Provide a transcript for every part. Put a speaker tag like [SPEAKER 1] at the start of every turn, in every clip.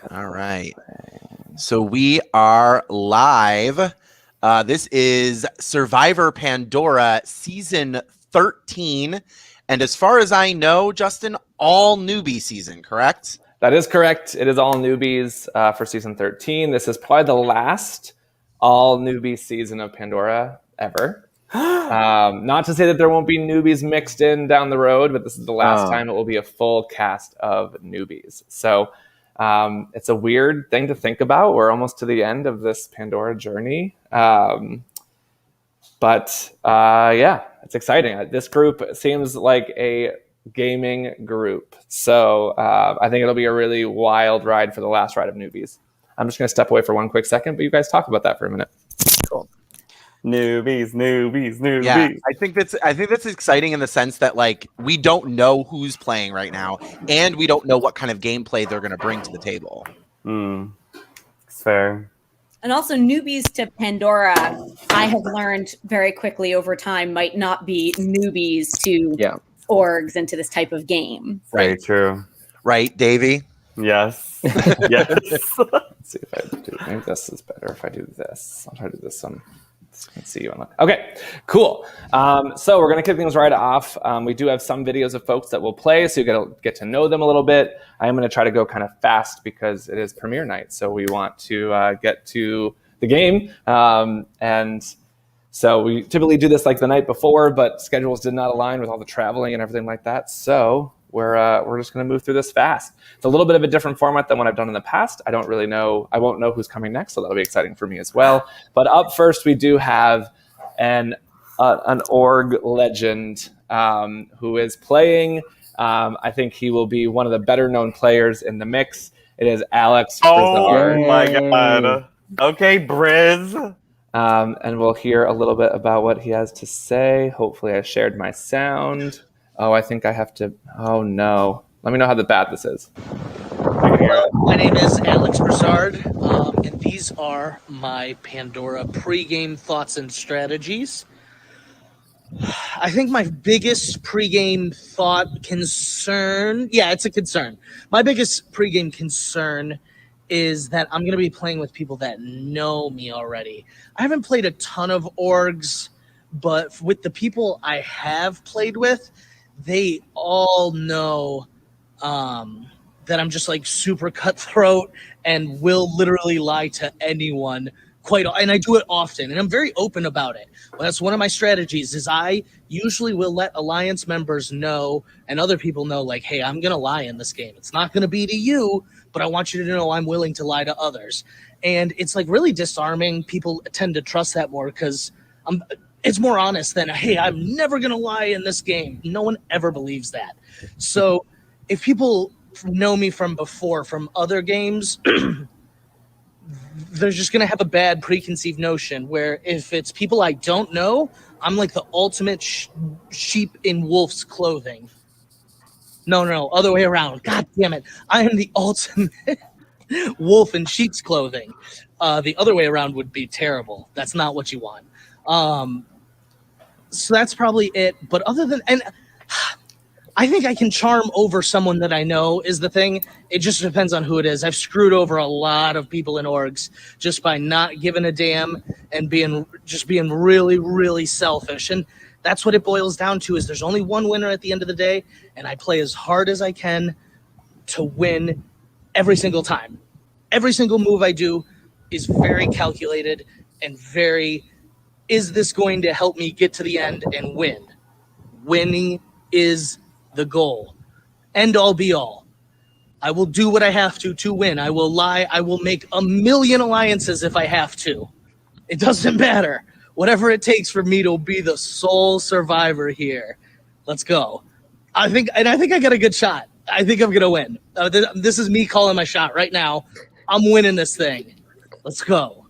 [SPEAKER 1] All right. So we are live. This is Survivor Pandora season 13. And as far as I know, Justin, all newbie season, correct?
[SPEAKER 2] That is correct. It is all newbies for season 13. This is probably the last all newbie season of Pandora ever. Not to say that there won't be newbies mixed in down the road, but this is the last time it will be a full cast of newbies. So it's a weird thing to think about. We're almost to the end of this Pandora journey. But it's exciting. This group seems like a gaming group. So I think it'll be a really wild ride for the last ride of newbies. I'm just going to step away for one quick second, but you guys talk about that for a minute.
[SPEAKER 1] Cool.
[SPEAKER 3] Newbies.
[SPEAKER 1] Yeah, I think that's exciting in the sense that like we don't know who's playing right now, and we don't know what kind of gameplay they're going to bring to the table.
[SPEAKER 3] It's fair.
[SPEAKER 4] And also newbies to Pandora, I have learned very quickly over time, might not be newbies to orgs and to this type of game.
[SPEAKER 3] Very true.
[SPEAKER 1] Right, Davey?
[SPEAKER 3] Yes. Yes.
[SPEAKER 2] Let's see if I do. Maybe this is better if I do this. I'll try to do this one. Let's see you on. Okay, cool. So we're going to kick things right off. We do have some videos of folks that will play, so you get to know them a little bit. I am going to try to go kind of fast because it is premiere night, so we want to get to the game. And so we typically do this like the night before, but schedules did not align with all the traveling and everything like that. So we're just going to move through this fast. It's a little bit of a different format than what I've done in the past. I don't really know. I won't know who's coming next, so that'll be exciting for me as well. But up first, we do have an org legend who is playing. I think he will be one of the better known players in the mix. It is Alex.
[SPEAKER 3] Oh my God. Okay, Briz.
[SPEAKER 2] And we'll hear a little bit about what he has to say. Hopefully I shared my sound. Oh, I think I have to. Oh, no. Let me know how bad this is.
[SPEAKER 5] Well, my name is Alex Broussard, and these are my Pandora pregame thoughts and strategies. I think my biggest pregame concern. It's a concern. My biggest pregame concern is that I'm going to be playing with people that know me already. I haven't played a ton of orgs, but with the people I have played with, they all know that I'm just like super cutthroat and will literally lie to anyone and I do it often, and I'm very open about it. Well, that's one of my strategies is I usually will let alliance members know and other people know like, hey, I'm going to lie in this game. It's not going to be to you, but I want you to know I'm willing to lie to others. And it's like really disarming. People tend to trust that more because it's more honest than, hey, I'm never going to lie in this game. No one ever believes that. So if people know me from before, from other games, they're just going to have a bad preconceived notion where if it's people I don't know, I'm like the ultimate sheep in wolf's clothing. No, other way around. God damn it. I am the ultimate wolf in sheep's clothing. The other way around would be terrible. That's not what you want. So that's probably it. But other than, and I think I can charm over someone that I know is the thing. It just depends on who it is. I've screwed over a lot of people in orgs just by not giving a damn and being really, really selfish. And that's what it boils down to is there's only one winner at the end of the day. And I play as hard as I can to win every single time. Every single move I do is very calculated and is this going to help me get to the end and win? Winning is the goal. End all be all. I will do what I have to win. I will lie. I will make a million alliances if I have to. It doesn't matter. Whatever it takes for me to be the sole survivor here. Let's go. I think I got a good shot. I think I'm going to win. This is me calling my shot right now. I'm winning this thing. Let's go.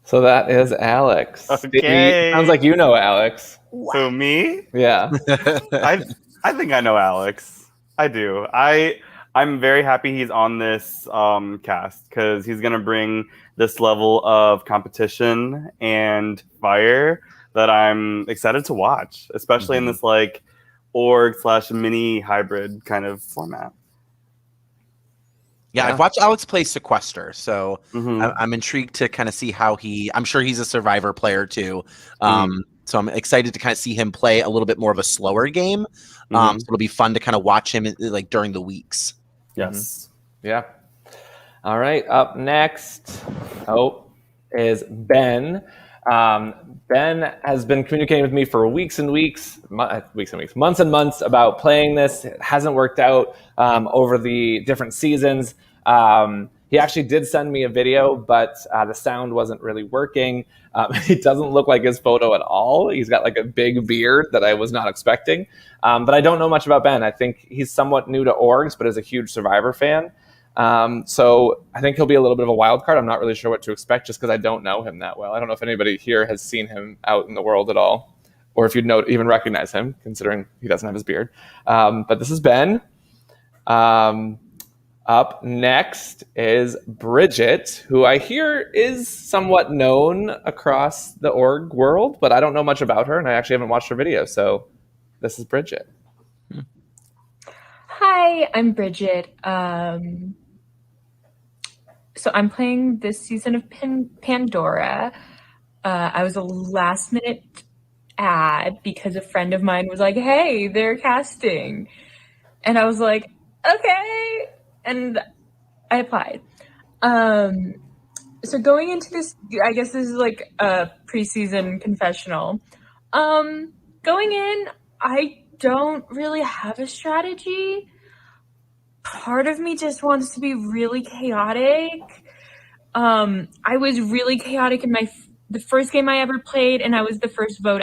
[SPEAKER 2] So that is Alex.
[SPEAKER 3] Okay.
[SPEAKER 2] Sounds like you know Alex.
[SPEAKER 3] Who, me?
[SPEAKER 2] Yeah.
[SPEAKER 3] I think I know Alex. I do. I'm very happy he's on this cast because he's going to bring this level of competition and fire that I'm excited to watch, especially in this like org/mini hybrid kind of format.
[SPEAKER 1] Yeah, I've watched Alex play Sequester, so
[SPEAKER 3] Mhm.
[SPEAKER 1] I'm intrigued to kind of see how I'm sure he's a Survivor player too. So I'm excited to kind of see him play a little bit more of a slower game. So it'll be fun to kind of watch him like during the weeks.
[SPEAKER 3] Yes.
[SPEAKER 2] Yeah. All right. Up next, is Ben. Ben has been communicating with me for weeks and weeks, months and months about playing this. It hasn't worked out over the different seasons. He actually did send me a video, but the sound wasn't really working. He doesn't look like his photo at all. He's got like a big beard that I was not expecting. But I don't know much about Ben. I think he's somewhat new to orgs, but is a huge Survivor fan. So I think he'll be a little bit of a wild card. I'm not really sure what to expect just because I don't know him that well. I don't know if anybody here has seen him out in the world at all, or if you'd even recognize him, considering he doesn't have his beard. But this is Ben. Up next is Bridget, who I hear is somewhat known across the org world, but I don't know much about her, and I actually haven't watched her video. So this is Bridget.
[SPEAKER 6] Hi, I'm Bridget. So I'm playing this season of Pandora. I was a last minute ad because a friend of mine was like, hey, they're casting. And I was like, okay. And I applied. So going into this, I guess this is like a preseason confessional. Going in, I don't really have a strategy. Part of me just wants to be really chaotic. I was really chaotic in the first game I ever played, and I was the first vote.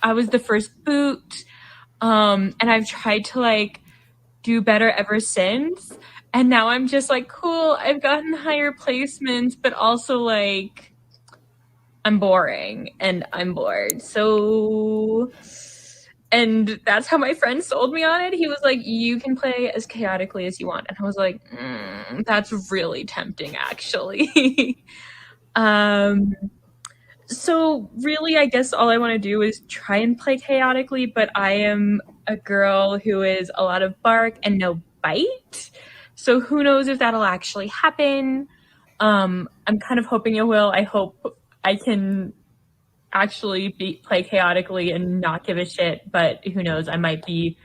[SPEAKER 6] I was the first boot. And I've tried to like do better ever since. And now I'm just like, cool, I've gotten higher placements, but also like I'm boring and I'm bored. So, and that's how my friend sold me on it. He was like, you can play as chaotically as you want. And I was like, that's really tempting, actually. So really, I guess all I want to do is try and play chaotically, but I am a girl who is a lot of bark and no bite. So who knows if that'll actually happen. I'm kind of hoping it will. I hope I can actually play chaotically and not give a shit, but who knows, I might be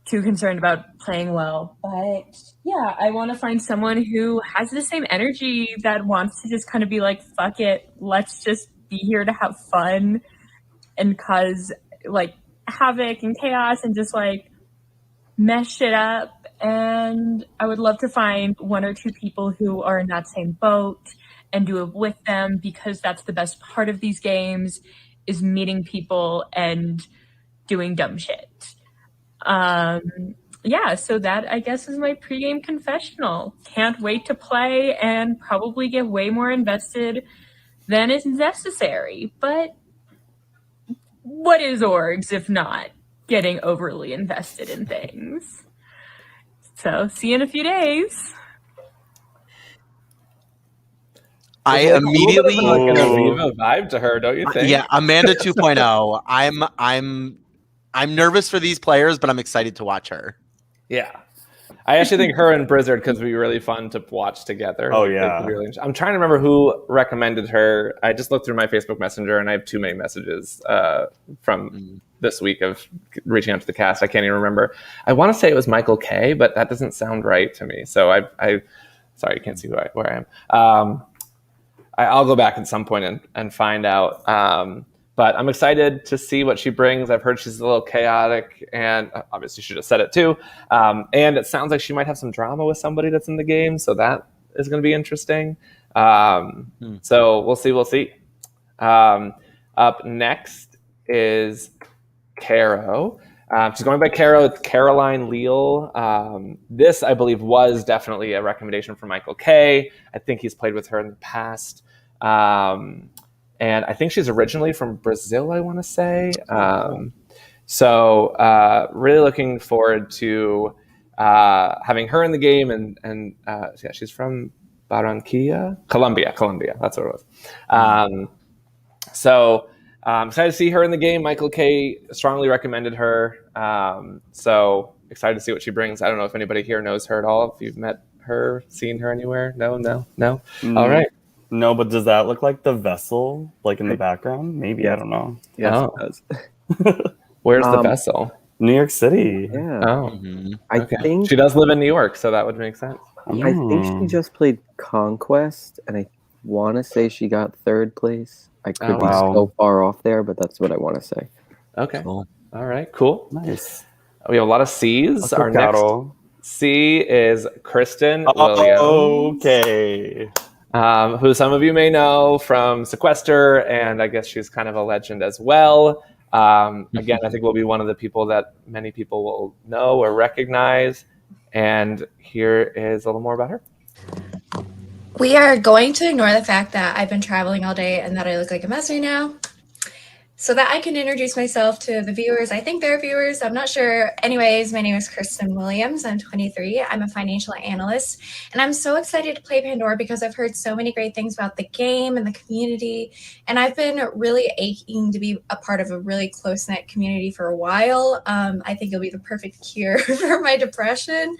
[SPEAKER 6] too concerned about playing well. But yeah, I want to find someone who has the same energy that wants to just kind of be like, fuck it, let's just be here to have fun and cause like havoc and chaos and just like mess shit up. And I would love to find one or two people who are in that same boat and do it with them, because that's the best part of these games, is meeting people and doing dumb shit. Yeah, so that I guess is my pregame confessional. Can't wait to play and probably get way more invested than is necessary. But what is orgs if not getting overly invested in things? So see you in a few days.
[SPEAKER 1] I immediately
[SPEAKER 2] like an Aviva vibe to her, don't you think?
[SPEAKER 1] Yeah, Amanda 2.0. I'm nervous for these players, but I'm excited to watch her.
[SPEAKER 2] Yeah. I actually think her and Blizzard could be really fun to watch together.
[SPEAKER 3] Oh, yeah.
[SPEAKER 2] I'm trying to remember who recommended her. I just looked through my Facebook Messenger and I have too many messages from this week of reaching out to the cast. I can't even remember. I want to say it was Michael K, but that doesn't sound right to me. So I sorry, you can't see where I am. I'll go back at some point and find out. But I'm excited to see what she brings. I've heard she's a little chaotic, and obviously she just said it too. And it sounds like she might have some drama with somebody that's in the game, so that is going to be interesting. So we'll see. Up next is Cairo. She's going by Cairo. It's Caroline Leal. This, I believe, was definitely a recommendation from Michael K. I think he's played with her in the past. And I think she's originally from Brazil, I want to say. So really looking forward to having her in the game. And yeah, she's from Barranquilla, Colombia. That's what it was. So I'm excited to see her in the game. Michael K strongly recommended her. So excited to see what she brings. I don't know if anybody here knows her at all, if you've met her, seen her anywhere? No. All right.
[SPEAKER 3] No, but does that look like the vessel, like in the background? Maybe,
[SPEAKER 7] Yes.
[SPEAKER 3] I don't know.
[SPEAKER 7] Yes,
[SPEAKER 2] Oh.
[SPEAKER 7] it does.
[SPEAKER 2] Where's the vessel?
[SPEAKER 3] New York City.
[SPEAKER 7] Yeah.
[SPEAKER 2] Oh,
[SPEAKER 7] I
[SPEAKER 2] okay.
[SPEAKER 7] think
[SPEAKER 2] She does live in New York, so that would make sense.
[SPEAKER 7] I think she just played Conquest, and I want to say she got 3rd place. I could be so far off there, but that's what I want to say.
[SPEAKER 2] Okay.
[SPEAKER 1] Cool.
[SPEAKER 2] All right, cool.
[SPEAKER 3] Nice.
[SPEAKER 2] We have a lot of C's. Our next C is Kristen Williams.
[SPEAKER 3] Okay.
[SPEAKER 2] Who some of you may know from Sequester, and I guess she's kind of a legend as well. Again, I think will be one of the people that many people will know or recognize. And here is a little more about her.
[SPEAKER 8] We are going to ignore the fact that I've been traveling all day and that I look like a mess right now, so that I can introduce myself to the viewers. I think they're viewers. I'm not sure. Anyways, my name is Kristen Williams. I'm 23. I'm a financial analyst, and I'm so excited to play Pandora because I've heard so many great things about the game and the community, and I've been really aching to be a part of a really close-knit community for a while. I think it'll be the perfect cure for my depression,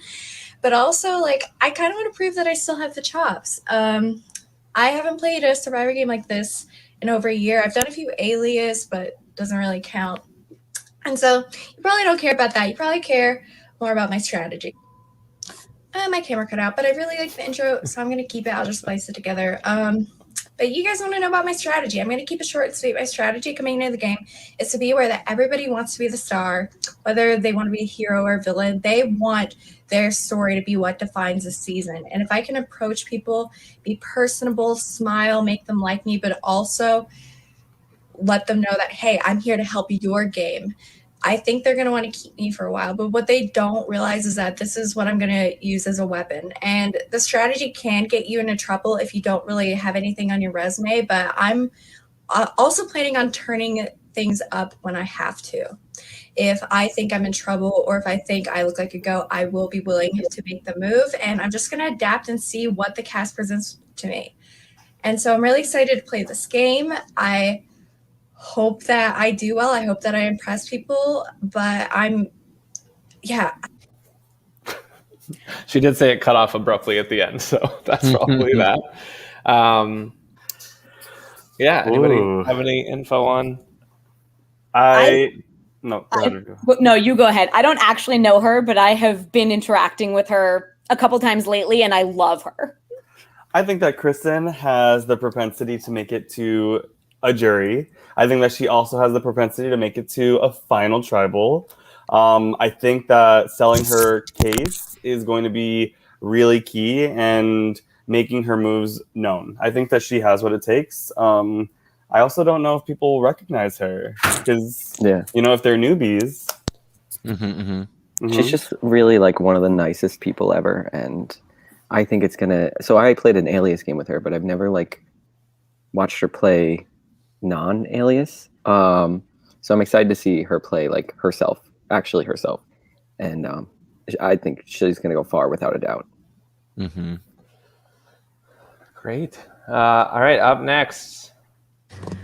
[SPEAKER 8] but also, like, I kind of want to prove that I still have the chops. I haven't played a Survivor game like this in over a year. I've done a few Alias, but doesn't really count. And so you probably don't care about that. You probably care more about my strategy. My camera cut out, but I really like the intro, so I'm going to keep it. I'll just splice it together. But you guys want to know about my strategy. I'm going to keep it short and sweet. My strategy coming into the game is to be aware that everybody wants to be the star, whether they want to be a hero or a villain. They want their story to be what defines the season. And if I can approach people, be personable, smile, make them like me, but also let them know that, hey, I'm here to help your game, I think they're going to want to keep me for a while. But what they don't realize is that this is what I'm going to use as a weapon. And the strategy can get you into trouble if you don't really have anything on your resume. But I'm also planning on turning things up when I have to. If I think I'm in trouble or if I think I look like a goat, I will be willing to make the move. And I'm just going to adapt and see what the cast presents to me. And so I'm really excited to play this game. I hope that I do well. I hope that I impress people, but
[SPEAKER 2] She did say it cut off abruptly at the end, so that's probably that. Anybody have any info on?
[SPEAKER 4] No, you go ahead. I don't actually know her, but I have been interacting with her a couple times lately, and I love her.
[SPEAKER 3] I think that Kristen has the propensity to make it to a jury. I think that she also has the propensity to make it to a final tribal. I think that selling her case is going to be really key and making her moves known. I think that she has what it takes. I also don't know if people recognize her because, if they're newbies.
[SPEAKER 7] She's just really like one of the nicest people ever. And I think it's going to... So I played an Alias game with her, but I've never like watched her play non-Alias. So I'm excited to see her play like herself. And I think she's going to go far without a doubt.
[SPEAKER 2] Great. All right, up next,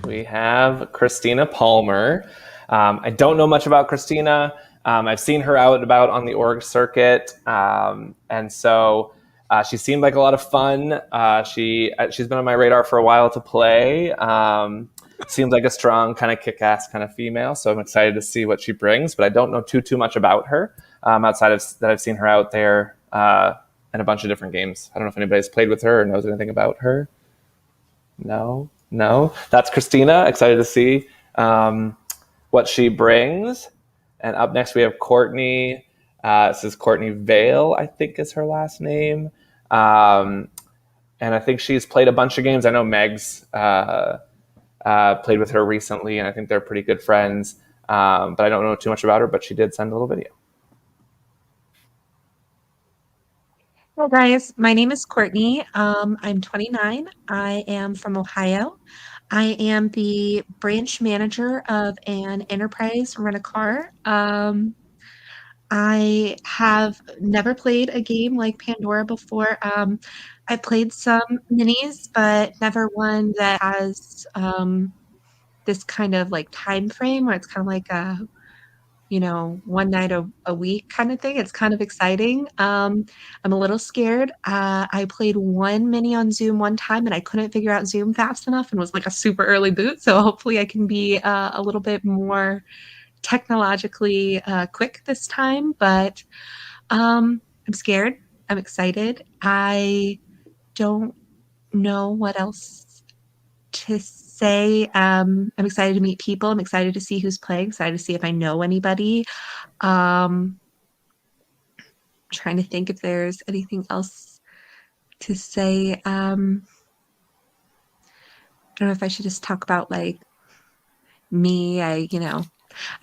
[SPEAKER 2] we have Christina Palmer. I don't know much about Christina. I've seen her out and about on the org circuit. And so she seemed like a lot of fun. She's been on my radar for a while to play. Seems like a strong kind of kick-ass kind of female, so I'm excited to see what she brings, but I don't know too much about her outside of that I've seen her out there in a bunch of different games. I don't know if anybody's played with her or knows anything about her. No. That's Christina. Excited to see what she brings. And up next we have Courtney. This is Courtney Vale, I think is her last name. And I think she's played a bunch of games. I know Meg's played with her recently, and I think they're pretty good friends. But I don't know too much about her, but she did send a little video.
[SPEAKER 6] Hello guys, my name is Courtney. I'm 29. I am from Ohio. I am the branch manager of an enterprise rent-a-car. I have never played a game like Pandora before. I played some minis, but never one that has this kind of like time frame where it's kind of like
[SPEAKER 9] one night a week kind of thing. It's kind of exciting. I'm a little scared. I played one mini on Zoom one time and I couldn't figure out Zoom fast enough and was like a super early boot. So hopefully I can be a little bit more technologically quick this time. But I'm scared. I'm excited. I don't know what else to say. I'm excited to meet people. I'm excited to see who's playing, excited to see if I know anybody. Trying to think if there's anything else to say. I don't know if I should just talk about like me. I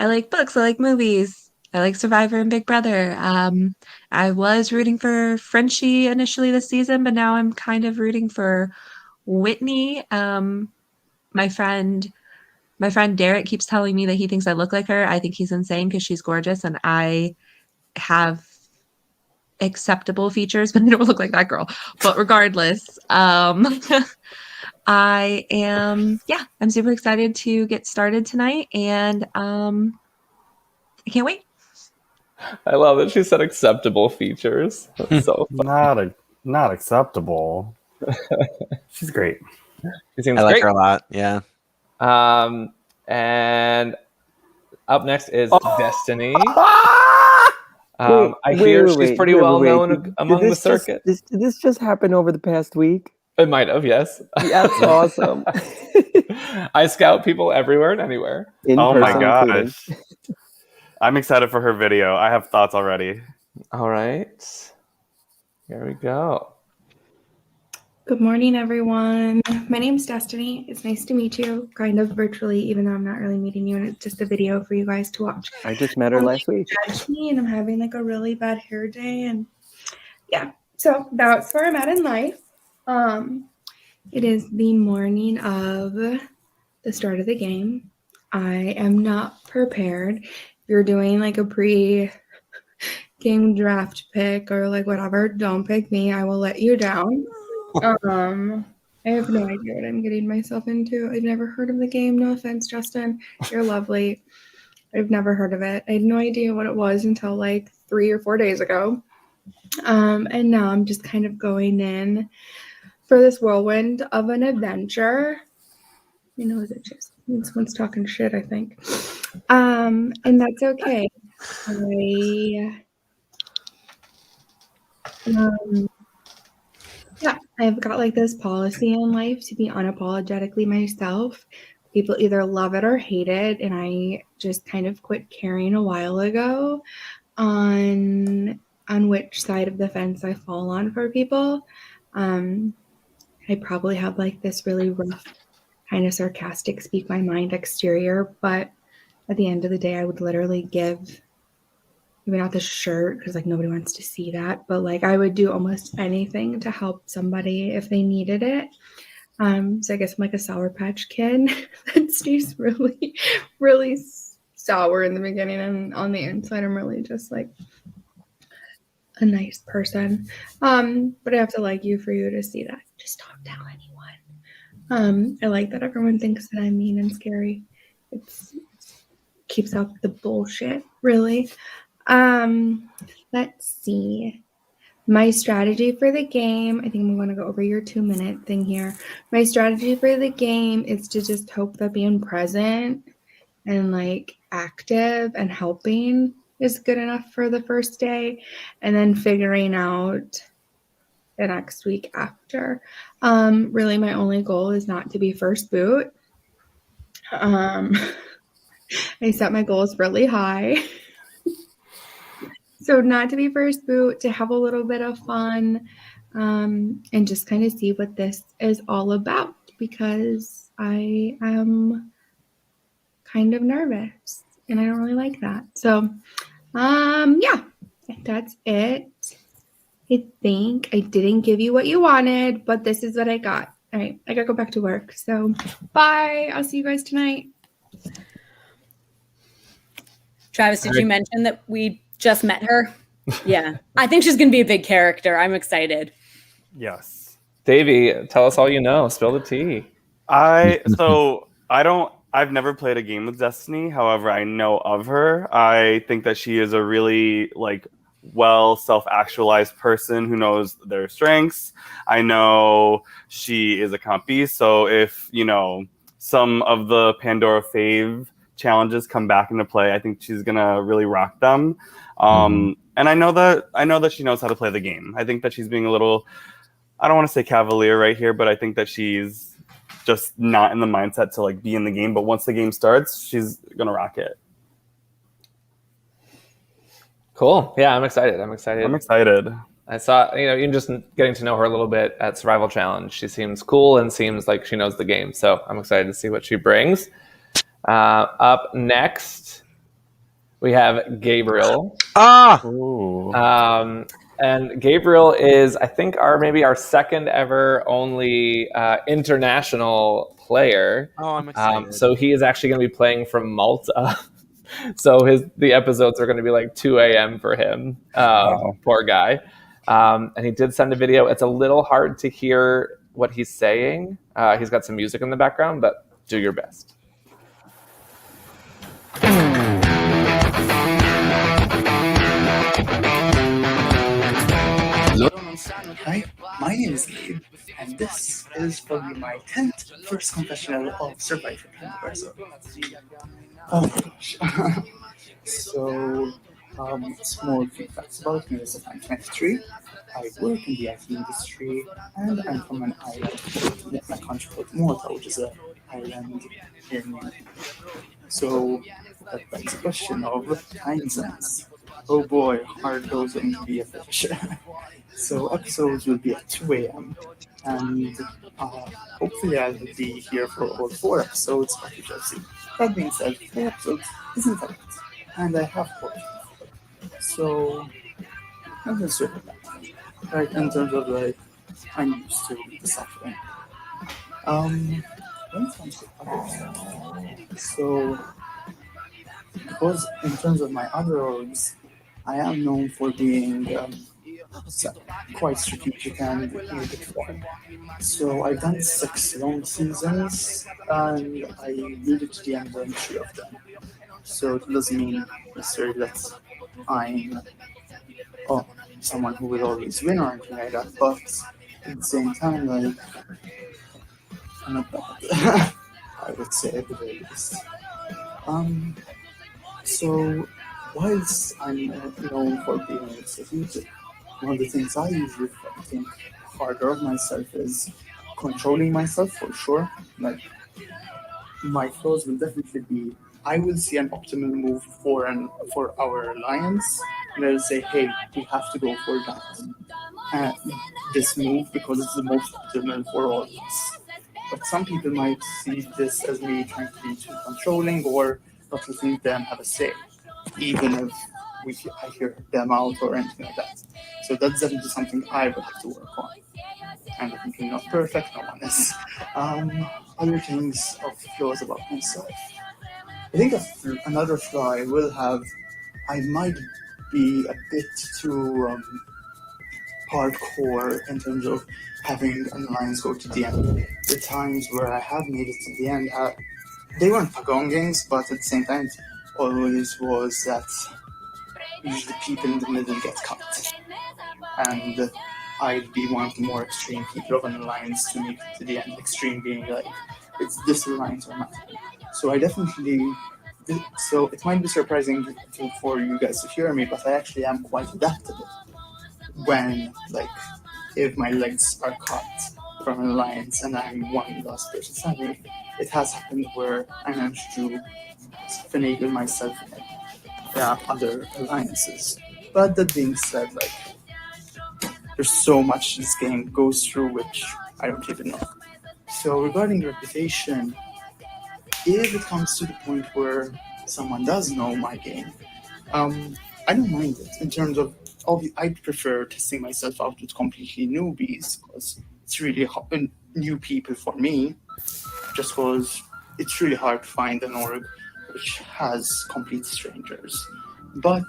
[SPEAKER 9] like books, I like movies, I like Survivor and Big Brother. I was rooting for Frenchie initially this season, but now I'm kind of rooting for Whitney. My friend Derek keeps telling me that he thinks I look like her. I think he's insane because she's gorgeous and I have acceptable features, but I don't look like that girl. But regardless, I'm super excited to get started tonight, and I can't wait.
[SPEAKER 2] I love that she said acceptable features. That's so fun.
[SPEAKER 3] Not acceptable. She's great.
[SPEAKER 2] She seems
[SPEAKER 1] I like
[SPEAKER 2] great.
[SPEAKER 1] her a lot. Yeah.
[SPEAKER 2] And up next is Destiny. I hear she's pretty well known among the circuit.
[SPEAKER 7] Did this just happen over the past week?
[SPEAKER 2] It might have, yes.
[SPEAKER 7] That's awesome.
[SPEAKER 2] I scout people everywhere and anywhere.
[SPEAKER 3] Oh my gosh. I'm excited for her video. I have thoughts already.
[SPEAKER 2] All right. Here we go.
[SPEAKER 10] Good morning, everyone. My name's Destiny. It's nice to meet you, kind of virtually, even though I'm not really meeting you, and it's just a video for you guys to watch.
[SPEAKER 7] I just met her last week.
[SPEAKER 10] And I'm having like a really bad hair day, and yeah, so that's where I'm at in life. It is the morning of the start of the game. I am not prepared. If you're doing like a pre-game draft pick or like whatever, don't pick me. I will let you down. I have no idea what I'm getting myself into. I've never heard of the game. No offense, Justin. You're lovely. I've never heard of it. I had no idea what it was until like 3 or 4 days ago. And now I'm just kind of going in for this whirlwind of an adventure. You know, is it just someone's talking shit, I think. And that's okay. I've got like this policy in life to be unapologetically myself. People either love it or hate it, and I just kind of quit caring a while ago on which side of the fence I fall on for people. I probably have like this really rough, kind of sarcastic, speak my mind exterior, but at the end of the day, I would literally give, maybe not the shirt because like nobody wants to see that, but like I would do almost anything to help somebody if they needed it. So I guess I'm like a Sour Patch Kid that stays really, really sour in the beginning, and on the inside, I'm really just like a nice person. But I have to like you for you to see that. Just don't tell anyone. I like that everyone thinks that I'm mean and scary. It keeps out the bullshit, really. Let's see. My strategy for the game, I think we want to go over your 2-minute thing here. My strategy for the game is to just hope that being present and like active and helping is good enough for the first day, and then figuring out the next week after. Really, my only goal is not to be first boot. I set my goals really high. So not to be first boot, to have a little bit of fun, and just kind of see what this is all about, because I am kind of nervous and I don't really like that. So, yeah, that's it. I think I didn't give you what you wanted, but this is what I got. All right, I gotta go back to work. So bye. I'll see you guys tonight.
[SPEAKER 4] Travis, did you mention that we just met her? Yeah. I think she's going to be a big character. I'm excited.
[SPEAKER 3] Yes.
[SPEAKER 2] Davey, tell us all you know. Spill the tea.
[SPEAKER 3] I don't I've never played a game with Destiny. However, I know of her. I think that she is a really well self-actualized person who knows their strengths. I know she is a comp beast. So if some of the Pandora fave challenges come back into play, I think she's gonna really rock them. And I know that she knows how to play the game. I think that she's being a little, I don't want to say cavalier right here, but I think that she's just not in the mindset to be in the game. But once the game starts, she's gonna rock it.
[SPEAKER 2] Cool. Yeah, I'm excited. I saw, even just getting to know her a little bit at Survival Challenge, she seems cool and seems like she knows the game. So I'm excited to see what she brings. Up next, we have Gabriel. And Gabriel is, I think, maybe our second ever only international player.
[SPEAKER 1] Oh, I'm excited.
[SPEAKER 2] So he is actually going to be playing from Malta. So the episodes are going to be 2 a.m. for him.
[SPEAKER 3] Wow.
[SPEAKER 2] Poor guy. And he did send a video. It's a little hard to hear what he's saying. He's got some music in the background, but do your best.
[SPEAKER 11] Hi, my name is Gabe, and this is probably my 10th first confessional of Survivor Pandora. Oh my gosh. So, small few facts about me is that I'm 23, I work in the IT industry, and I'm from an island in a country called Malta, which is an island in. So, that begs the question of time zones. Oh boy, are those going to be a fish? So episodes will be at 2 a.m. and hopefully I will be here for all 4 episodes, but we shall see. That being said, 4 episodes isn't a lot, and I have 4. So I'm just sort of that. Right, in terms of I'm used to the suffering. When it comes to other stuff, so because in terms of my other roles, I am known for being quite strategic and in a bit fun. So I've done 6 long seasons and I made it to the end in 3 of them. So it doesn't mean necessarily that I'm someone who will always win or anything like that, but at the same time, I'm not bad. I would say at the very least. So whilst I'm known for being strategic, one of the things I usually think harder of myself is controlling myself, for sure. My flaws will definitely be, I will see an optimal move for our alliance, and I'll say, hey, we have to go for that. This move because it's the most optimal for all of us. But some people might see this as me trying to be too controlling or not letting them have a say, even if I hear them out or anything like that. So that's definitely something I would have to work on. I'm definitely not perfect, no one is. Other things of flaws about myself. I think another flaw I will have, I might be a bit too hardcore in terms of having an alliance go to the end. The times where I have made it to the end, they weren't pagongings, but at the same time, it always was that usually people in the middle get cut. And I'd be one of the more extreme people of an alliance to make it to the end. Extreme being it's this alliance or not. So so it might be surprising for you guys to hear me, but I actually am quite adaptable. When, if my legs are cut from an alliance and I'm one last person standing, it has happened where I managed to finagle myself in other alliances. But that being said, there's so much this game goes through which I don't even know. So regarding reputation, if it comes to the point where someone does know my game, I don't mind it in terms of I prefer testing myself out with completely newbies because it's really new people for me, just because it's really hard to find an org which has complete strangers. But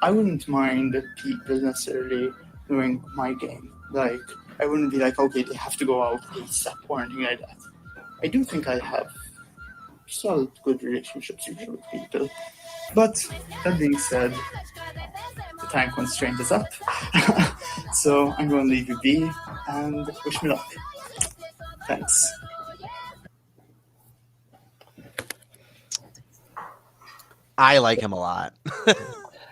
[SPEAKER 11] I wouldn't mind people necessarily knowing my game. I wouldn't be okay, they have to go out ASAP or anything like that. I do think I have solid, good relationships usually with people. But that being said, the time constraint is up. So I'm going to leave you be and wish me luck. Thanks.
[SPEAKER 1] I like him a lot.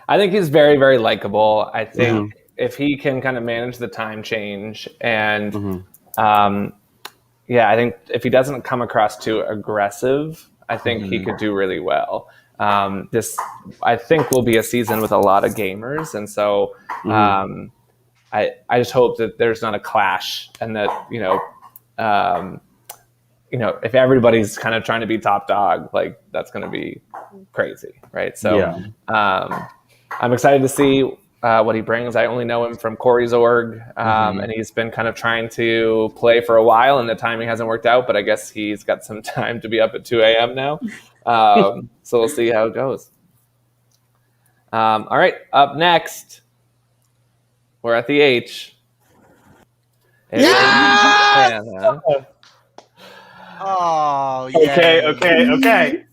[SPEAKER 2] I think he's very, very likable. I think if he can kind of manage the time change and, I think if he doesn't come across too aggressive, I think he could do really well. This, I think, will be a season with a lot of gamers. And so I just hope that there's not a clash and that, if everybody's kind of trying to be top dog, like that's going to be crazy, right? So I'm excited to see what he brings. I only know him from Corey's org, and he's been kind of trying to play for a while, and the timing hasn't worked out, but I guess he's got some time to be up at 2 a.m. now. So we'll see how it goes. All right, up next, we're at the H. Hannah.
[SPEAKER 1] Oh, yeah.
[SPEAKER 3] Okay.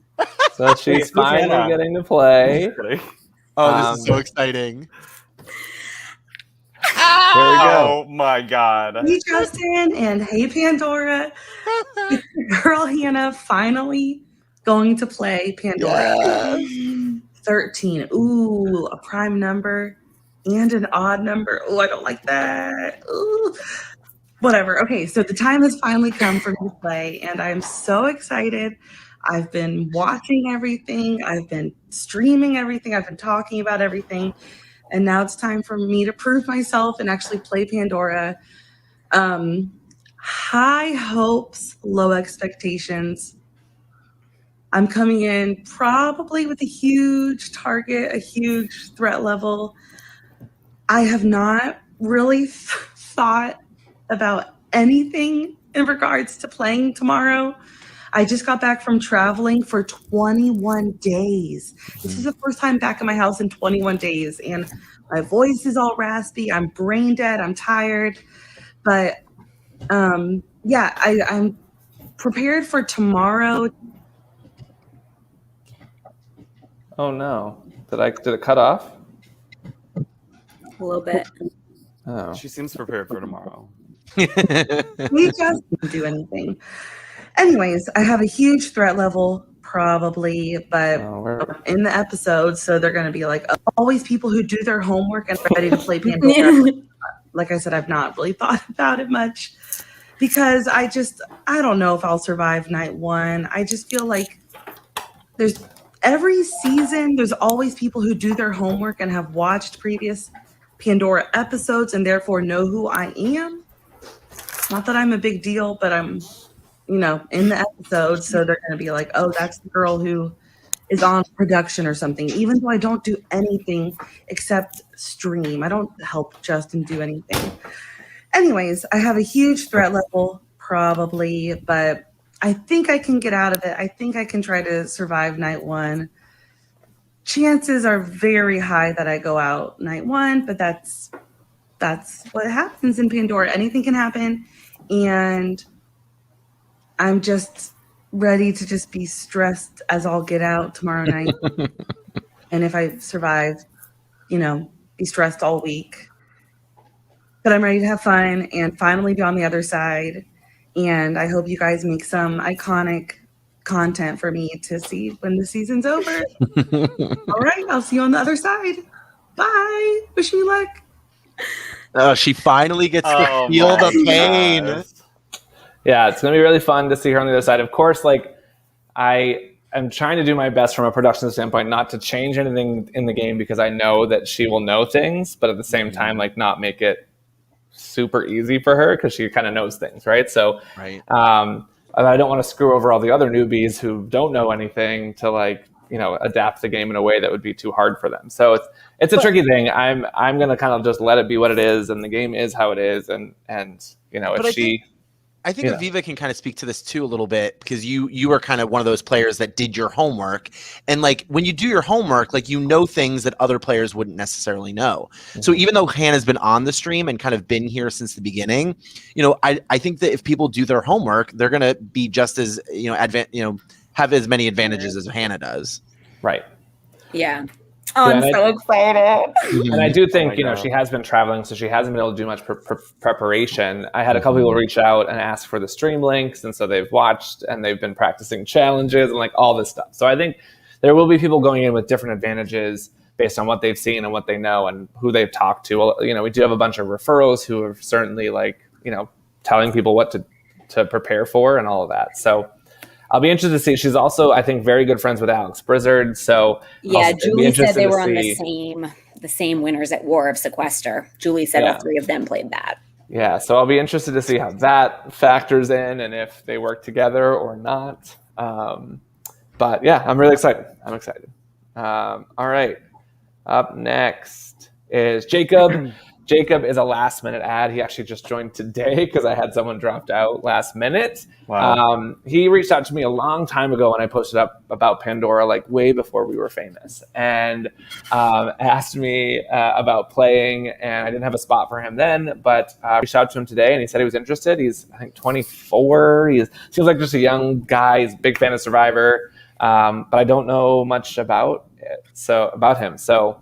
[SPEAKER 2] So she's finally getting to play.
[SPEAKER 1] Oh, this is so exciting.
[SPEAKER 2] There we go.
[SPEAKER 3] Oh my God.
[SPEAKER 12] Hey Justin and hey Pandora. It's your girl Hannah finally going to play Pandora. 13. Ooh, a prime number and an odd number. Oh, I don't like that. Ooh. Whatever. Okay, so the time has finally come for me to play, and I'm so excited. I've been watching everything. I've been streaming everything. I've been talking about everything. And now it's time for me to prove myself and actually play Pandora. High hopes, low expectations. I'm coming in probably with a huge target, a huge threat level. I have not really thought about anything in regards to playing tomorrow. I just got back from traveling for 21 days. This is the first time back in my house in 21 days, and my voice is all raspy. I'm brain dead. I'm tired. But I'm prepared for tomorrow.
[SPEAKER 2] Oh no! Did it cut off?
[SPEAKER 4] A little bit.
[SPEAKER 2] Oh.
[SPEAKER 3] She seems prepared for tomorrow.
[SPEAKER 12] We just didn't do anything. Anyways, I have a huge threat level, probably, but in the episode, so they're going to be like, always people who do their homework and ready to play Pandora. Like I said, I've not really thought about it much because I don't know if I'll survive night one. I just feel like every season, there's always people who do their homework and have watched previous Pandora episodes and therefore know who I am. Not that I'm a big deal, but I'm, in the episode. So they're going to be like, oh, that's the girl who is on production or something. Even though I don't do anything except stream. I don't help Justin do anything. Anyways, I have a huge threat level, probably, but I think I can get out of it. I think I can try to survive night one. Chances are very high that I go out night one, but that's what happens in Pandora. Anything can happen. And I'm just ready to just be stressed as all get out tomorrow night. And if I survive, be stressed all week. But I'm ready to have fun and finally be on the other side. And I hope you guys make some iconic content for me to see when the season's over. All right, I'll see you on the other side. Bye. Wish me luck.
[SPEAKER 1] Oh, she finally gets to feel the pain.
[SPEAKER 3] gosh.
[SPEAKER 2] Yeah, it's going to be really fun to see her on the other side. Of course, I am trying to do my best from a production standpoint not to change anything in the game because I know that she will know things, but at the same time, not make it super easy for her because she kind of knows things, right? So,
[SPEAKER 1] right.
[SPEAKER 2] I don't want to screw over all the other newbies who don't know anything to adapt the game in a way that would be too hard for them. So it's a tricky thing. I'm going to kind of just let it be what it is, and the game is how it is, and if she.
[SPEAKER 1] I think Aviva can kind of speak to this too a little bit, because you are kind of one of those players that did your homework, and like when you do your homework, like you know things that other players wouldn't necessarily know. So even though Hannah's been on the stream and kind of been here since the beginning, you know, I think that if people do their homework, they're gonna be just as have as many advantages as Hannah does.
[SPEAKER 2] Right.
[SPEAKER 4] Yeah. Oh, I'm so excited.
[SPEAKER 2] And I do think, she has been traveling, so she hasn't been able to do much preparation. I had a couple people reach out and ask for the stream links, and so they've watched and they've been practicing challenges and like all this stuff. So I think there will be people going in with different advantages based on what they've seen and what they know and who they've talked to. Well, we do have a bunch of referrals who are certainly telling people what to prepare for and all of that. So I'll be interested to see. She's also, I think, very good friends with Alex Blizzard. So
[SPEAKER 4] yeah, Julie said they were on the same winners at War of Sequester. Julie said all three of them played that.
[SPEAKER 2] Yeah, so I'll be interested to see how that factors in and if they work together or not. But yeah, I'm really excited. I'm excited. All right. Up next is Jacob. Jacob is a last minute ad. He actually just joined today because I had someone dropped out last minute.
[SPEAKER 3] Wow.
[SPEAKER 2] He reached out to me a long time ago when I posted up about Pandora, like way before we were famous, and asked me about playing. And I didn't have a spot for him then, but I reached out to him today and he said he was interested. He's, I think, 24. He seems like just a young guy. He's a big fan of Survivor, but I don't know much about him. So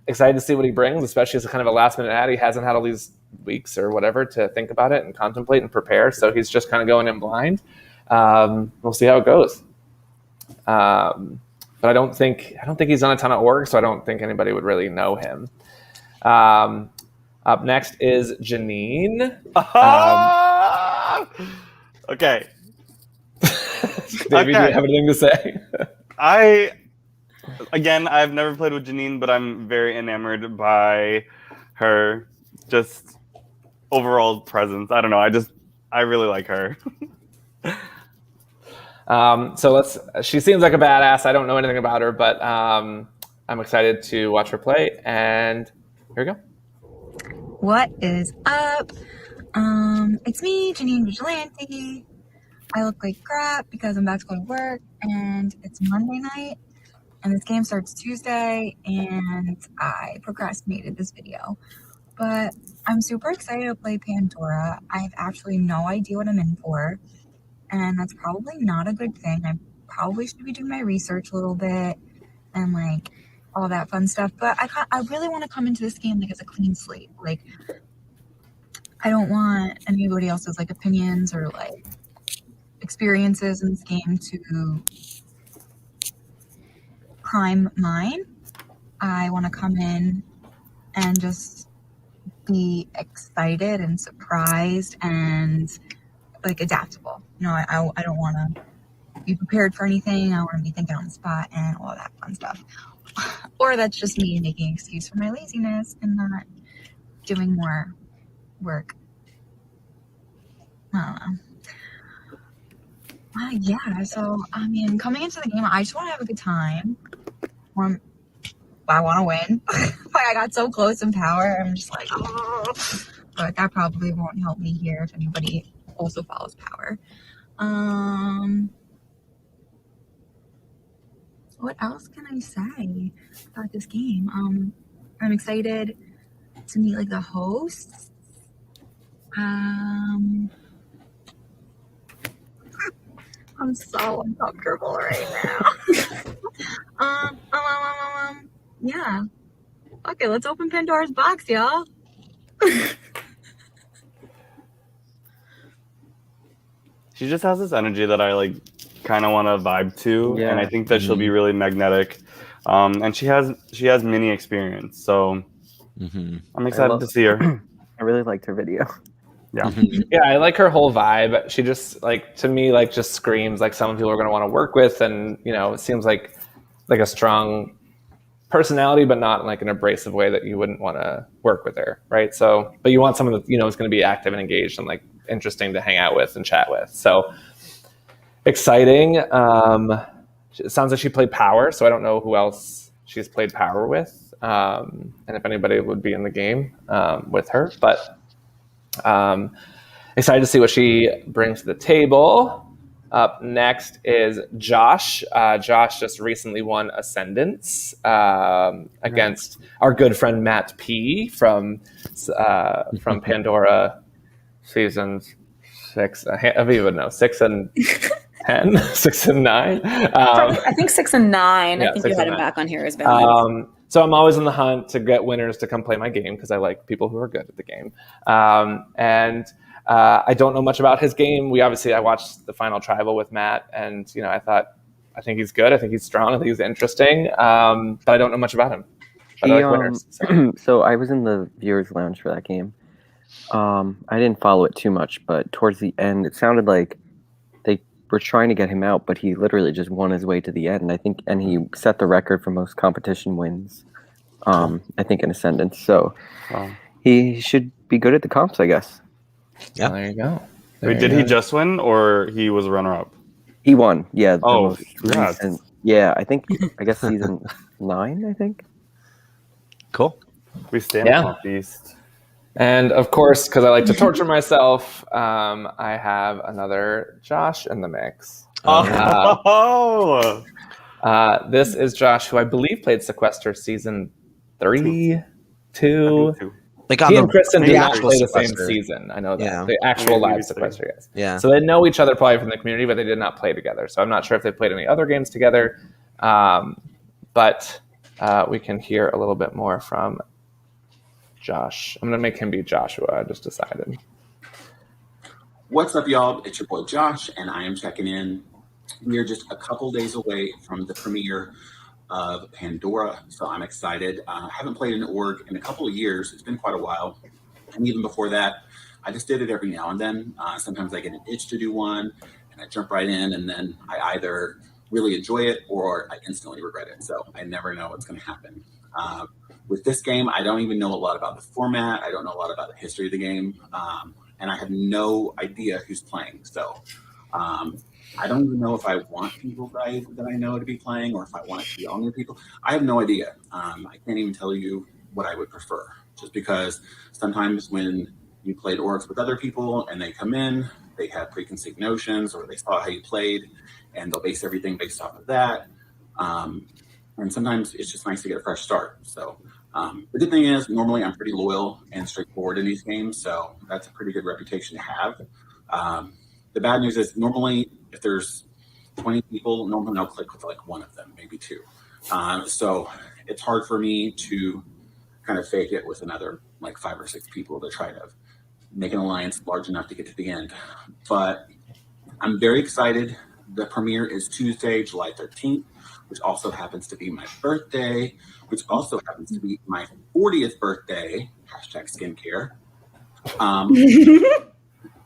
[SPEAKER 2] excited to see what he brings, especially as a kind of a last minute ad. He hasn't had all these weeks or whatever to think about it and contemplate and prepare. So he's just kind of going in blind. We'll see how it goes. But I don't think he's done a ton of work, so I don't think anybody would really know him. Up next is Janine.
[SPEAKER 3] Okay.
[SPEAKER 2] Davey, do you have anything to say?
[SPEAKER 3] I've never played with Janine, but I'm very enamored by her just overall presence. I don't know. I really like her.
[SPEAKER 2] She seems like a badass. I don't know anything about her, but I'm excited to watch her play. And here we go.
[SPEAKER 13] What is up? It's me, Janine Vigilante. I look like crap because I'm about to go to work and it's Monday night. And this game starts Tuesday, and I procrastinated this video. But I'm super excited to play Pandora. I have actually no idea what I'm in for, and that's probably not a good thing. I probably should be doing my research a little bit and, like, all that fun stuff. But I really want to come into this game, like, as a clean slate. Like, I don't want anybody else's, like, opinions or, like, experiences in this game to prime mine. I want to come in and just be excited and surprised and like adaptable. I don't want to be prepared for anything. I want to be thinking on the spot and all that fun stuff. Or that's just me making an excuse for my laziness and not doing more work. I don't know. Yeah, so, I mean, coming into the game, I just want to have a good time. I want to win. Like, I got so close in power, I'm just like, oh. But that probably won't help me here if anybody also follows power. What else can I say about this game? I'm excited to meet, like, the hosts. I'm so uncomfortable right now. Yeah. Okay, let's open Pandora's box, y'all.
[SPEAKER 3] She just has this energy that I like kind of want to vibe to, and I think that she'll be really magnetic. And she has mini experience, so I'm excited to see her.
[SPEAKER 7] I really liked her video.
[SPEAKER 3] Yeah.
[SPEAKER 2] Yeah, I like her whole vibe. She just, like, to me, like, just screams like someone people are going to want to work with, and it seems like a strong personality, but not in like an abrasive way that you wouldn't want to work with her, right? So, but you want someone that is going to be active and engaged and like interesting to hang out with and chat with. So exciting. It sounds like she played Power, so I don't know who else she's played Power with, and if anybody would be in the game with her, but. Excited to see what she brings to the table. Up next is Josh. Josh just recently won Ascendance against our good friend Matt P. from Pandora seasons 6. I would know 6 and 10, 6 and 9.
[SPEAKER 4] I think 6 and 9.
[SPEAKER 2] Yeah,
[SPEAKER 4] I think
[SPEAKER 2] 6
[SPEAKER 4] you had
[SPEAKER 2] and
[SPEAKER 4] him
[SPEAKER 2] 9.
[SPEAKER 4] back on here as balance.
[SPEAKER 2] So I'm always in the hunt to get winners to come play my game because I like people who are good at the game. I don't know much about his game. I watched the final tribal with Matt, and I think he's good. I think he's strong. I think he's interesting. But I don't know much about him. But I like winners.
[SPEAKER 7] So I was in the viewers lounge for that game. I didn't follow it too much, but towards the end, it sounded like they were trying to get him out, but he literally just won his way to the end. I think, and he set the record for most competition wins. I think in Ascendance. So he should be good at the comps, I guess.
[SPEAKER 2] Yeah, there you go.
[SPEAKER 3] Wait, did he just win, or he was a runner-up?
[SPEAKER 7] He won. Yeah.
[SPEAKER 3] Congrats.
[SPEAKER 7] I guess season 9. I think.
[SPEAKER 1] Cool.
[SPEAKER 3] We stand on Beast.
[SPEAKER 2] And of course, because I like to torture myself, I have another Josh in the mix. This is Josh, who I believe played Sequester season 3, 2.
[SPEAKER 1] Like
[SPEAKER 2] he and Kristen did not
[SPEAKER 1] actual
[SPEAKER 2] play the same
[SPEAKER 1] Sequester.
[SPEAKER 2] season. I know that.
[SPEAKER 1] Yeah.
[SPEAKER 2] The actual live Sequester, yes.
[SPEAKER 1] Yeah.
[SPEAKER 2] So they know each other probably from the community, but they did not play together. So I'm not sure if they played any other games together. But we can hear a little bit more from Josh. I'm going to make him be Joshua. I just decided.
[SPEAKER 14] What's up, y'all? It's your boy Josh, and I am checking in. We are just a couple days away from the premiere of Pandora, so I'm excited. I haven't played an org in a couple of years. It's been quite a while. And even before that, I just did it every now and then. Sometimes I get an itch to do one, and I jump right in, and then I either really enjoy it or I instantly regret it. So I never know what's going to happen. With this game, I don't even know a lot about the format. I don't know a lot about the history of the game. And I have no idea who's playing. So I don't even know if I want people that I know to be playing or if I want it to be all new people. I have no idea. I can't even tell you what I would prefer, just because sometimes when you played orgs with other people and they come in, they have preconceived notions or they saw how you played and they'll base everything based off of that. And sometimes it's just nice to get a fresh start. So the good thing is normally I'm pretty loyal and straightforward in these games. So that's a pretty good reputation to have. The bad news is normally if there's 20 people, normally I'll click with like one of them, maybe 2. So it's hard for me to kind of fake it with another like 5 or 6 people to try to make an alliance large enough to get to the end. But I'm very excited. The premiere is Tuesday, July 13th, which also happens to be my birthday, which also happens to be my 40th birthday, #skincare.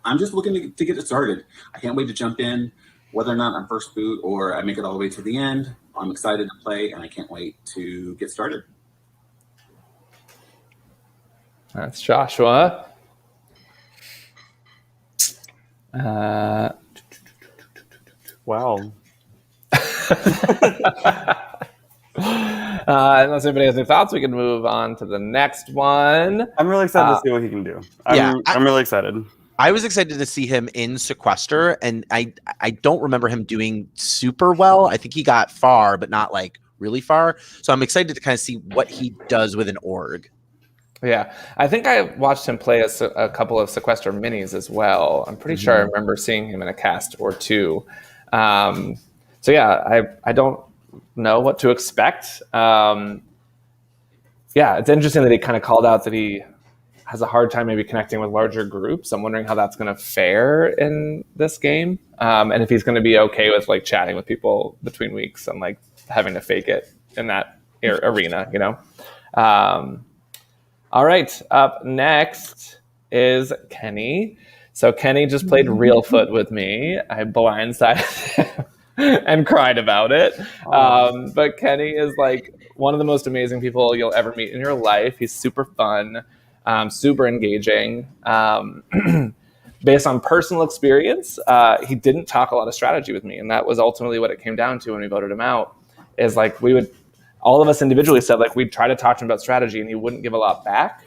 [SPEAKER 14] I'm just looking to get it started. I can't wait to jump in, whether or not I'm first boot or I make it all the way to the end. I'm excited to play, and I can't wait to get started.
[SPEAKER 2] That's Joshua.
[SPEAKER 3] Wow.
[SPEAKER 2] Unless anybody has any thoughts, we can move on to the next one.
[SPEAKER 3] I'm really excited to see what he can do. I'm really excited.
[SPEAKER 1] I was excited to see him in Sequester, and I don't remember him doing super well. I think he got far, but not like really far. So I'm excited to kind of see what he does with an org.
[SPEAKER 2] Yeah, I think I watched him play a couple of Sequester minis as well. I'm pretty sure I remember seeing him in a cast or 2. So yeah, I don't know what to expect. Yeah, it's interesting that he kind of called out that he has a hard time maybe connecting with larger groups. I'm wondering how that's going to fare in this game, and if he's going to be okay with like chatting with people between weeks and like having to fake it in that arena, you know. All right, up next is Kenny. So Kenny just played Real Foot with me. I blindsided him and cried about it. But Kenny is like one of the most amazing people you'll ever meet in your life. He's super fun, super engaging. Based on personal experience, he didn't talk a lot of strategy with me. And that was ultimately what it came down to when we voted him out, is like all of us individually said like we'd try to talk to him about strategy and he wouldn't give a lot back.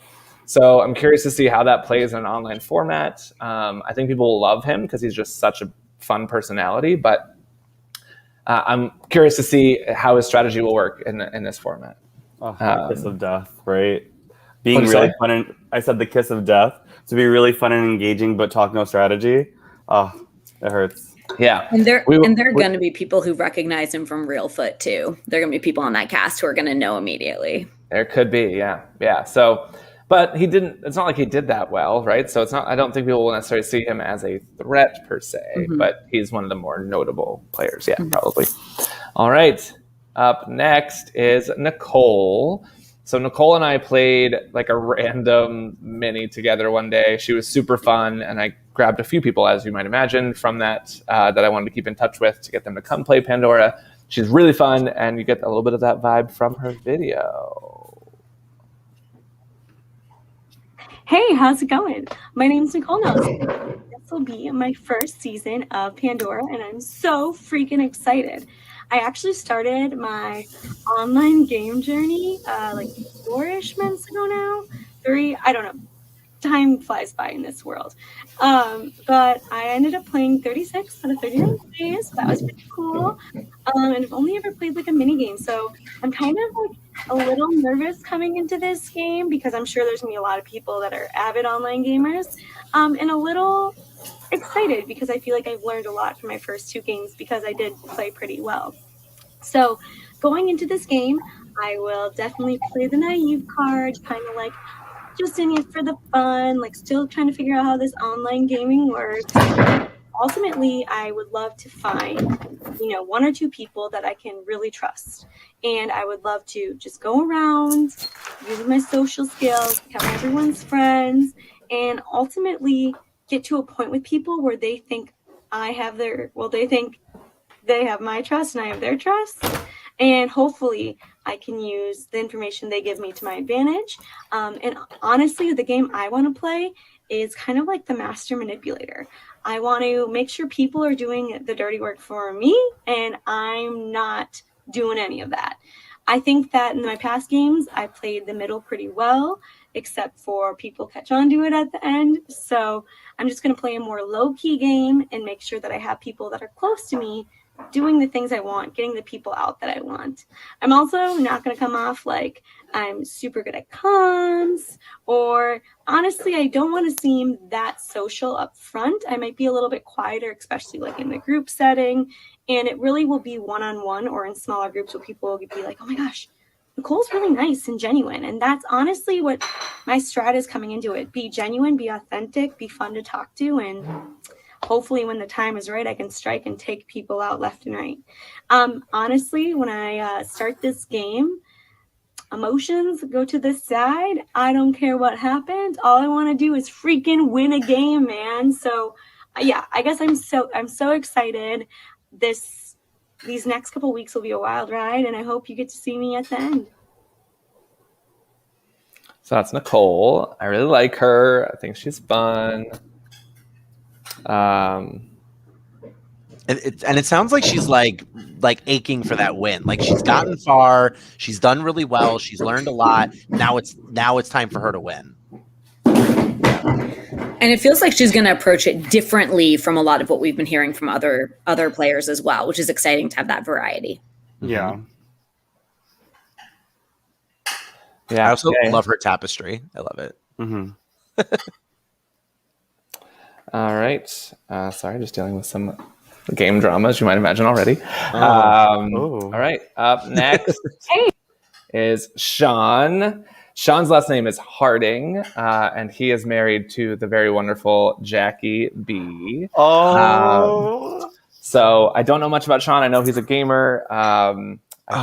[SPEAKER 2] So I'm curious to see how that plays in an online format. I think people will love him because he's just such a fun personality, but I'm curious to see how his strategy will work in this format.
[SPEAKER 3] The kiss of death, right? Being really fun, and I said the kiss of death to be really fun and engaging, but talk no strategy. Oh, it hurts.
[SPEAKER 2] Yeah,
[SPEAKER 4] and there are going to be people who recognize him from Real Foot too. There are going to be people on that cast who are going to know immediately.
[SPEAKER 2] There could be, yeah. So, but he didn't. It's not like he did that well, right? So it's not. I don't think people will necessarily see him as a threat per se, but he's one of the more notable players. Yeah, probably. All right. Up next is Nicole. So Nicole and I played like a random mini together one day. She was super fun, and I grabbed a few people, as you might imagine, from that that I wanted to keep in touch with to get them to come play Pandora. She's really fun, and you get a little bit of that vibe from her video.
[SPEAKER 15] Hey, how's it going? My name's Nicole Nelson. This will be my first season of Pandora, and I'm so freaking excited. I actually started my online game journey like 4-ish months ago now. 3, I don't know. Time flies by in this world. But I ended up playing 36 out of 39 days. That was pretty cool. And I've only ever played like a mini game. So I'm kind of like a little nervous coming into this game because I'm sure there's going to be a lot of people that are avid online gamers. And a little excited because I feel like I've learned a lot from my first 2 games because I did play pretty well. So going into this game, I will definitely play the naive card, kind of like just in it for the fun, like still trying to figure out how this online gaming works. Ultimately, I would love to find, 1 or 2 people that I can really trust. And I would love to just go around using my social skills, become everyone's friends, and ultimately get to a point with people where they think they think they have my trust and I have their trust. And hopefully I can use the information they give me to my advantage. And honestly, the game I want to play is kind of like the master manipulator. I want to make sure people are doing the dirty work for me and I'm not doing any of that. I think that in my past games, I played the middle pretty well, except for people catch on to it at the end. So I'm just going to play a more low-key game and make sure that I have people that are close to me doing the things I want, getting the people out that I want. I'm also not going to come off like I'm super good at comms, or honestly, I don't want to seem that social up front. I might be a little bit quieter, especially like in the group setting. And it really will be one-on-one or in smaller groups where people will be like, oh my gosh, Nicole's really nice and genuine. And that's honestly what my strat is coming into it. Be genuine, be authentic, be fun to talk to, and hopefully when the time is right, I can strike and take people out left and right. Honestly, when I start this game, emotions go to the side. I don't care what happens. All I want to do is freaking win a game, man. So yeah, I guess I'm so excited. These next couple weeks will be a wild ride, and I hope you get to see me at the end.
[SPEAKER 2] So that's Nicole. I really like her. I think she's fun.
[SPEAKER 1] And it sounds like she's like aching for that win. Like she's gotten far, she's done really well, she's learned a lot. Now it's time for her to win.
[SPEAKER 4] And it feels like she's going to approach it differently from a lot of what we've been hearing from other players as well, which is exciting to have that variety.
[SPEAKER 3] Yeah.
[SPEAKER 1] I also love her tapestry. I love it.
[SPEAKER 2] All right. Sorry, just dealing with some game dramas you might imagine already. All right. Up next is Sean. Sean's last name is Harding, and he is married to the very wonderful Jackie B. So I don't know much about Sean. I know he's a gamer. I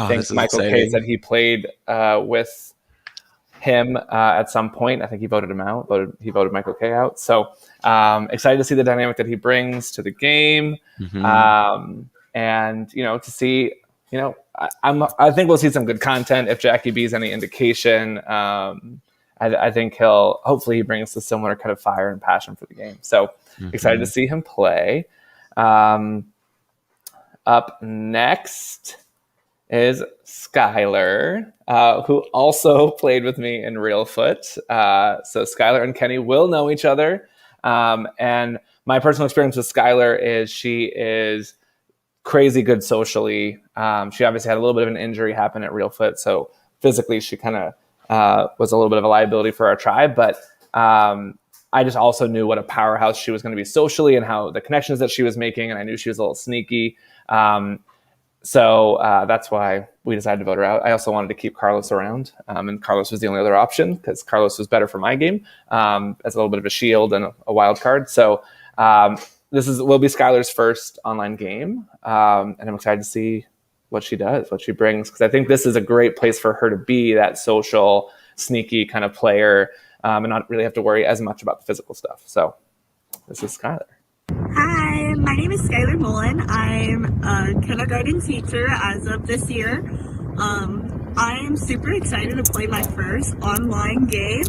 [SPEAKER 2] think Michael K said he played with him at some point. I think he voted him out. He voted Michael K out. So excited to see the dynamic that he brings to the game, and to see. I think we'll see some good content if Jackie B is any indication. I think hopefully he brings a similar kind of fire and passion for the game. So excited to see him play. Up next is Skyler, who also played with me in Reelfoot. So Skyler and Kenny will know each other. And my personal experience with Skyler is she is crazy good socially. She obviously had a little bit of an injury happen at Reelfoot, so physically she kind of was a little bit of a liability for our tribe. But I just also knew what a powerhouse she was going to be socially and how the connections that she was making, and I knew she was a little sneaky. So that's why we decided to vote her out. I also wanted to keep Carlos around, and Carlos was the only other option because Carlos was better for my game as a little bit of a shield and a wild card. So this will be Skylar's first online game, and I'm excited to see what she does, what she brings, because I think this is a great place for her to be that social, sneaky kind of player and not really have to worry as much about the physical stuff. So this is Skylar.
[SPEAKER 16] Hi, my name is Skylar Mullen. I'm a kindergarten teacher as of this year. I am super excited to play my first online game.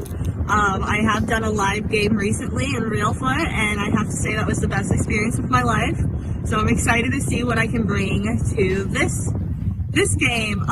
[SPEAKER 16] I have done a live game recently in Reelfoot, and I have to say that was the best experience of my life. So I'm excited to see what I can bring to this game.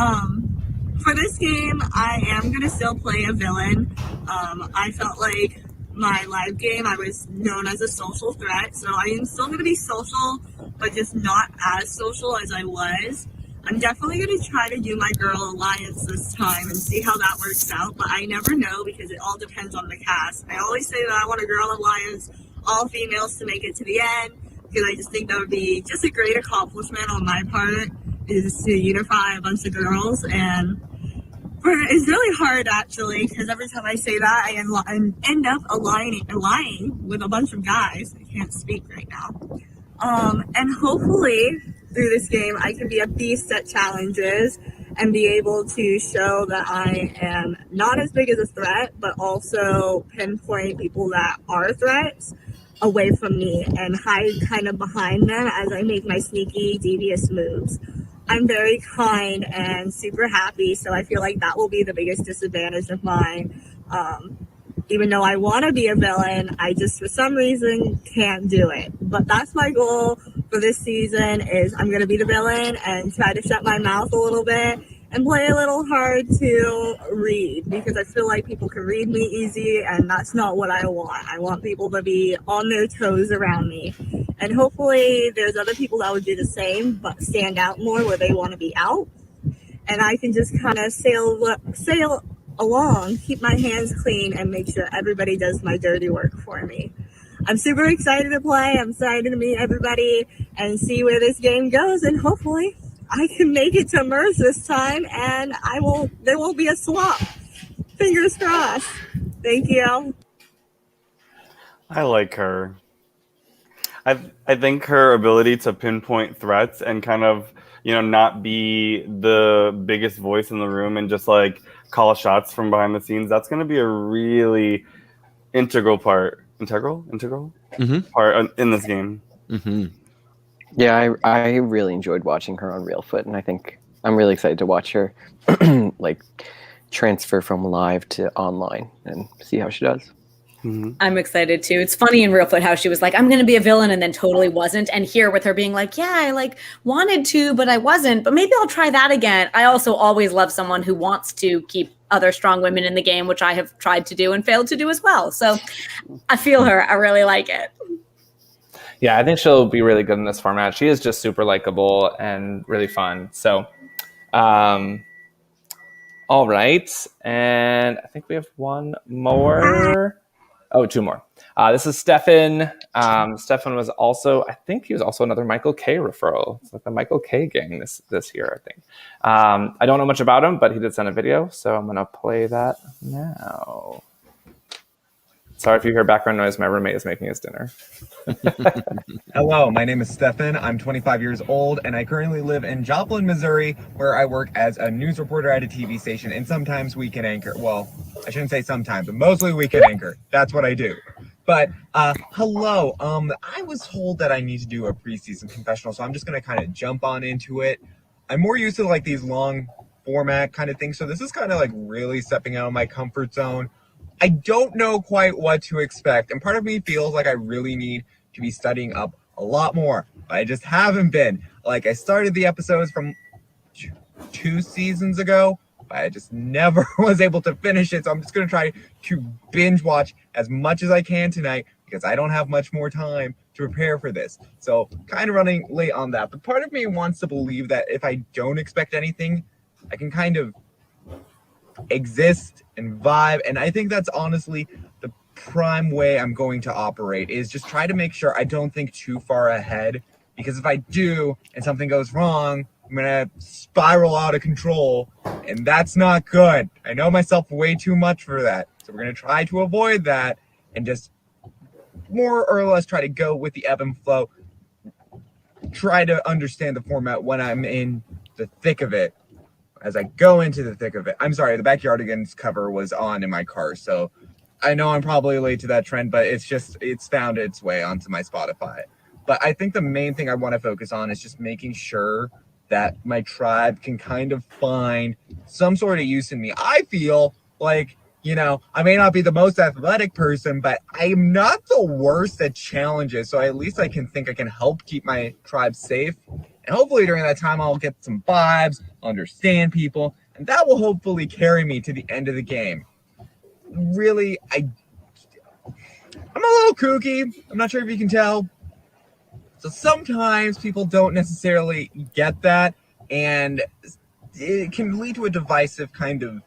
[SPEAKER 16] For this game, I am going to still play a villain. I felt like my live game, I was known as a social threat, so I am still going to be social, but just not as social as I was. I'm definitely going to try to do my girl alliance this time and see how that works out, but I never know because it all depends on the cast. I always say that I want a girl alliance, all females to make it to the end, because I just think that would be just a great accomplishment on my part, is to unify a bunch of girls. And it's really hard, actually, because every time I say that, I end up aligning with a bunch of guys. I can't speak right now. And hopefully, through this game, I can be a beast at challenges and be able to show that I am not as big as a threat, but also pinpoint people that are threats away from me and hide kind of behind them as I make my sneaky, devious moves. I'm very kind and super happy, so I feel like that will be the biggest disadvantage of mine. Even though I want to be a villain, I just for some reason can't do it. But that's my goal for this season, is I'm going to be the villain and try to shut my mouth a little bit and play a little hard to read, because I feel like people can read me easy, and that's not what I want. I want people to be on their toes around me. And hopefully there's other people that would do the same, but stand out more where they want to be out. And I can just kind of sail along, keep my hands clean, and make sure everybody does my dirty work for me. I'm super excited to play. I'm excited to meet everybody and see where this game goes. And hopefully I can make it to MERS this time, and there won't be a swap. Fingers crossed. Thank you.
[SPEAKER 3] I like her. I think her ability to pinpoint threats and kind of, not be the biggest voice in the room and just like call shots from behind the scenes, that's going to be a really integral part in this game.
[SPEAKER 7] Mm-hmm. Yeah, I really enjoyed watching her on Reelfoot, and I think I'm really excited to watch her like transfer from live to online and see how she does.
[SPEAKER 3] Mm-hmm.
[SPEAKER 4] I'm excited too. It's funny in Reelfoot how she was like, I'm going to be a villain, and then totally wasn't. And here with her being like, yeah, I wanted to, but I wasn't, but maybe I'll try that again. I also always love someone who wants to keep other strong women in the game, which I have tried to do and failed to do as well. So I feel her. I really like it.
[SPEAKER 2] Yeah, I think she'll be really good in this format. She is just super likable and really fun. So, all right. And I think we have one more. Oh, two more. This is Stefan. Stefan was also, I think he was also another Michael K referral. It's like the Michael K gang this year, I think. I don't know much about him, but he did send a video, so I'm going to play that now. Sorry if you hear background noise. My roommate is making his dinner.
[SPEAKER 17] Hello, my name is Stefan. I'm 25 years old, and I currently live in Joplin, Missouri, where I work as a news reporter at a TV station, and sometimes weekend anchor. Well, I shouldn't say sometimes, but mostly weekend anchor. That's what I do. But hello, I was told that I need to do a preseason confessional, so I'm just going to kind of jump on into it. I'm more used to like these long format kind of things, so this is kind of like really stepping out of my comfort zone. I don't know quite what to expect, and part of me feels like I really need to be studying up a lot more, but I just haven't been. Like, I started the episodes from 2 seasons ago, but I just never was able to finish it. So I'm just going to try to binge watch as much as I can tonight because I don't have much more time to prepare for this. So kind of running late on that. But part of me wants to believe that if I don't expect anything, I can kind of exist and vibe. And I think that's honestly the prime way I'm going to operate, is just try to make sure I don't think too far ahead. Because if I do and something goes wrong, I'm going to spiral out of control. And that's not good. I know myself way too much for that. So we're going to try to avoid that and just more or less try to go with the ebb and flow. Try to understand the format when I'm in the thick of it. As I go into the thick of it. I'm sorry, the Backyardigans cover was on in my car, so I know I'm probably late to that trend, but it's found its way onto my Spotify. But I think the main thing I want to focus on is just making sure that my tribe can kind of find some sort of use in me. I feel like, you know, I may not be the most athletic person, but I'm not the worst at challenges. So at least I can think I can help keep my tribe safe. And hopefully during that time, I'll get some vibes, understand people, and that will hopefully carry me to the end of the game. Really, I'm a little kooky. I'm not sure if you can tell. So sometimes people don't necessarily get that, and it can lead to a divisive kind of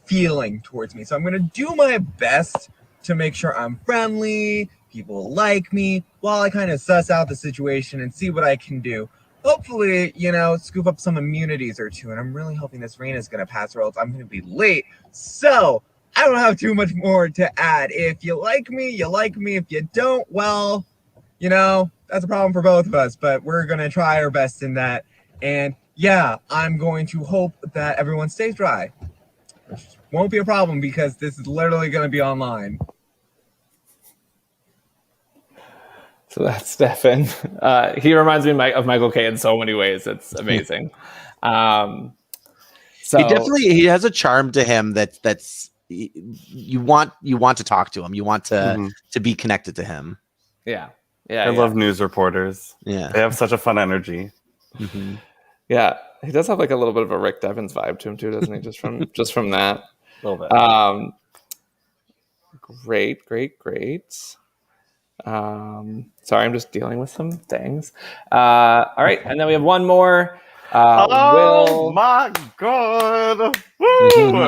[SPEAKER 17] feeling towards me. So I'm going to do my best to make sure I'm friendly, people like me, while I kind of suss out the situation and see what I can do. Hopefully, you know, scoop up some immunities or two. And I'm really hoping this rain is going to pass or else I'm going to be late. So I don't have too much more to add. If you like me, you like me. If you don't, well, you know, that's a problem for both of us. But we're going to try our best in that. And yeah, I'm going to hope that everyone stays dry. Which won't be a problem because this is literally going to be online.
[SPEAKER 2] So that's Stefan. He reminds me of Michael K in so many ways. It's amazing. So
[SPEAKER 1] he has a charm to him that's you want to talk to him. You want to be connected to him.
[SPEAKER 2] Yeah.
[SPEAKER 3] I love news reporters.
[SPEAKER 1] Yeah.
[SPEAKER 3] They have such a fun energy.
[SPEAKER 2] Mm-hmm. Yeah. He does have like a little bit of a Rick Devens vibe to him too, doesn't he? Just from that.
[SPEAKER 3] A little bit.
[SPEAKER 2] Great. Sorry, I'm just dealing with some things. All right, and then we have one more.
[SPEAKER 3] Oh my god! Woo!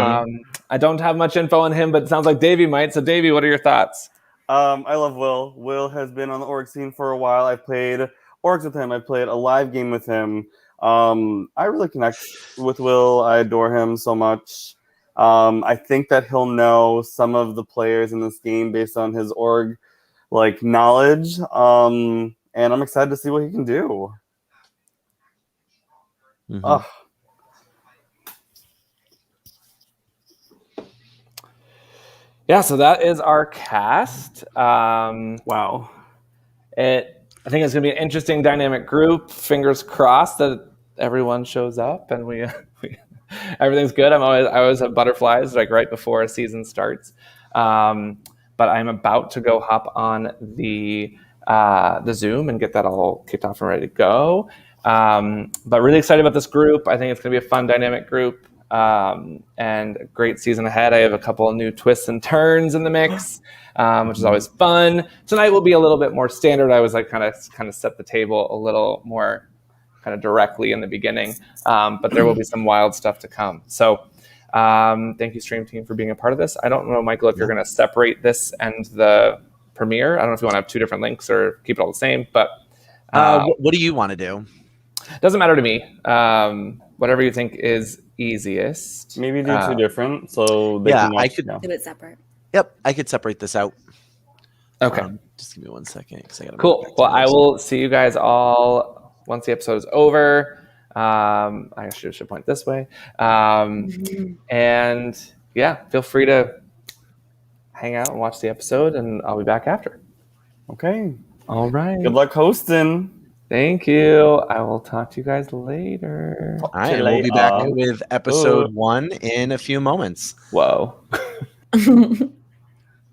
[SPEAKER 2] I don't have much info on him, but it sounds like Davey might. So, Davey, what are your thoughts?
[SPEAKER 3] I love Will. Will has been on the org scene for a while. I've played orgs with him. I played a live game with him. I really connect with Will. I adore him so much. I think that he'll know some of the players in this game based on his org knowledge. And I'm excited to see what he can do.
[SPEAKER 2] Yeah, so that is our cast.
[SPEAKER 3] Wow.
[SPEAKER 2] I think it's going to be an interesting dynamic group. Fingers crossed that everyone shows up and we everything's good. I always have butterflies right before a season starts. But I'm about to go hop on the Zoom and get that all kicked off and ready to go. But really excited about this group. I think it's going to be a fun, dynamic group and a great season ahead. I have a couple of new twists and turns in the mix, which is always fun. Tonight will be a little bit more standard. I was kind of set the table a little more kind of directly in the beginning, but there will be some wild stuff to come. So thank you, stream team, for being a part of this. I don't know, Michael, if you're going to separate this and the premiere. I don't know if you want to have two different links or keep it all the same, but
[SPEAKER 1] what do you want to do?
[SPEAKER 2] Doesn't matter to me. Whatever you think is easiest.
[SPEAKER 3] Maybe do two different. So
[SPEAKER 1] I could
[SPEAKER 4] do it separate.
[SPEAKER 1] Yep, I could separate this out.
[SPEAKER 2] Okay.
[SPEAKER 1] Just give me 1 second.
[SPEAKER 2] Cool. Well, I will see you guys all once the episode is over. I should point this way. And yeah, feel free to hang out and watch the episode, and I'll be back after.
[SPEAKER 3] Okay.
[SPEAKER 2] All right.
[SPEAKER 3] Good luck hosting.
[SPEAKER 2] Thank you. I will talk to you guys later.
[SPEAKER 1] All right. We'll be back with episode 1 in a few moments.
[SPEAKER 2] Whoa.